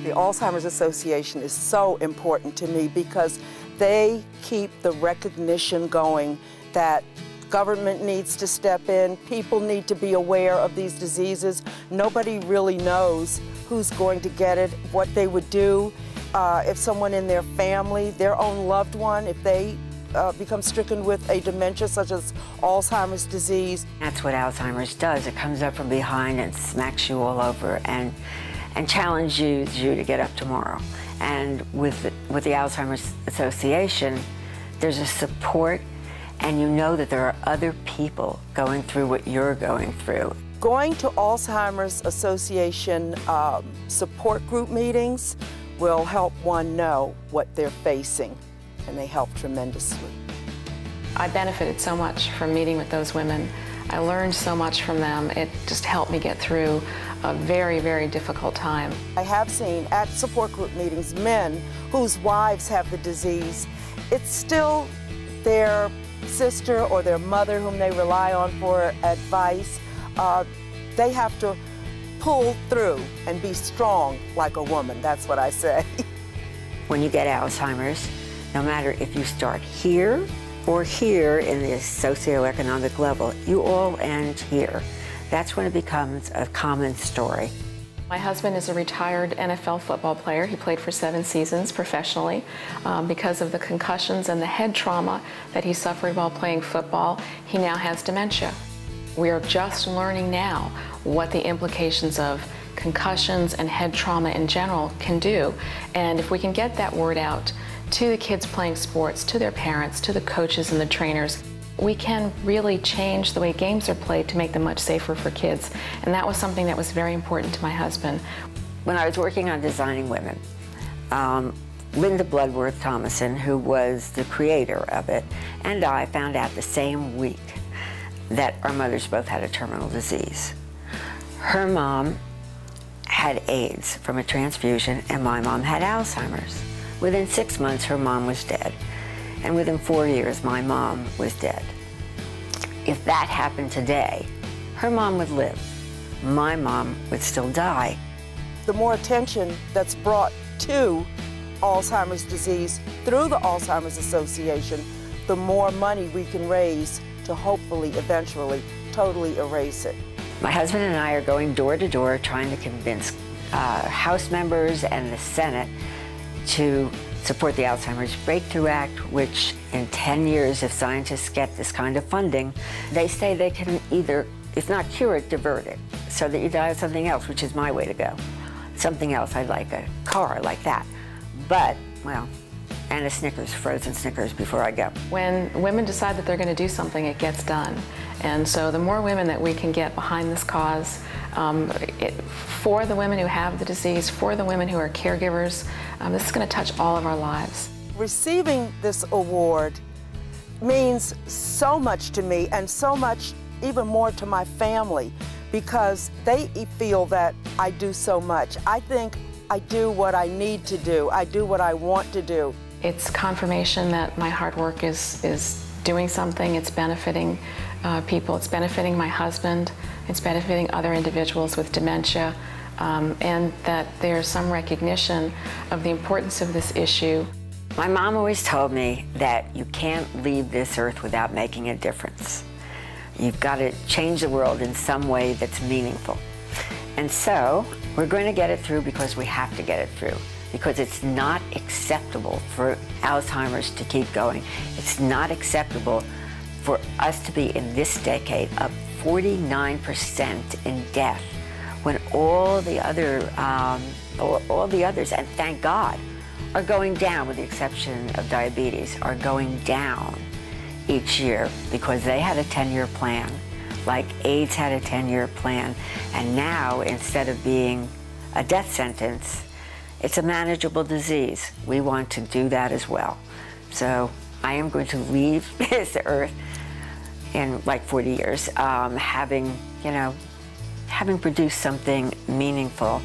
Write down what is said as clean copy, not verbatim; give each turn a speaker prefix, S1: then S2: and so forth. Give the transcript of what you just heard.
S1: The Alzheimer's Association is so important to me because they keep the recognition going that government needs to step in, people need to be aware of these diseases. Nobody really knows who's going to get it, what they would do if someone in their family, their own loved one, if they become stricken with a dementia such as Alzheimer's disease.
S2: That's what Alzheimer's does. It comes up from behind and smacks you all over and challenges you to get up tomorrow. And with the Alzheimer's Association, there's a support, and you know that there are other people going through what you're going through.
S1: Going to Alzheimer's Association support group meetings will help one know what they're facing, and they help tremendously.
S3: I benefited so much from meeting with those women. I learned so much from them. It just helped me get through a very, very difficult time.
S1: I have seen at support group meetings men whose wives have the disease. It's still their sister or their mother whom they rely on for advice. They have to pull through and be strong like a woman. That's what I say.
S2: When you get Alzheimer's, no matter if you start here or here in the socioeconomic level, you all end here. That's when it becomes a common story.
S3: My husband is a retired NFL football player. He played for 7 seasons professionally. Because of the concussions and the head trauma that he suffered while playing football, he now has dementia. We are just learning now what the implications of concussions and head trauma in general can do. And if we can get that word out to the kids playing sports, to their parents, to the coaches and the trainers, we can really change the way games are played to make them much safer for kids. And that was something that was very important to my husband.
S2: When I was working on Designing Women, Linda Bloodworth Thomason, who was the creator of it, and I found out the same week that our mothers both had a terminal disease. Her mom had AIDS from a transfusion, and my mom had Alzheimer's. Within 6 months, her mom was dead. And within 4 years, my mom was dead. If that happened today, her mom would live. My mom would still die.
S1: The more attention that's brought to Alzheimer's disease through the Alzheimer's Association, the more money we can raise to hopefully, eventually, totally erase it.
S2: My husband and I are going door to door trying to convince House members and the Senate to support the Alzheimer's Breakthrough Act, which in 10 years, if scientists get this kind of funding, they say they can either, if not cure it, divert it, so that you die of something else, which is my way to go. Something else, I'd like a car like that. But, well, and a Snickers, frozen Snickers before I go.
S3: When women decide that they're going to do something, it gets done. And so the more women that we can get behind this cause, for the women who have the disease, for the women who are caregivers, this is going to touch all of our lives.
S1: Receiving this award means so much to me, and so much even more to my family, because they feel that I do so much. I think I do what I need to do. I do what I want to do.
S3: It's confirmation that my hard work is doing something. It's benefiting people. It's benefiting my husband. It's benefiting other individuals with dementia, and that there's some recognition of the importance of this issue.
S2: My mom always told me that you can't leave this earth without making a difference. You've got to change the world in some way that's meaningful. And so we're going to get it through because we have to get it through. Because it's not acceptable for Alzheimer's to keep going. It's not acceptable for us to be in this decade up 49% in death when all the others, and thank God, are going down, with the exception of diabetes, are going down each year because they had a 10-year plan, like AIDS had a 10-year plan, and now instead of being a death sentence, it's a manageable disease. We want to do that as well. So I am going to leave this earth in like 40 years, having produced something meaningful.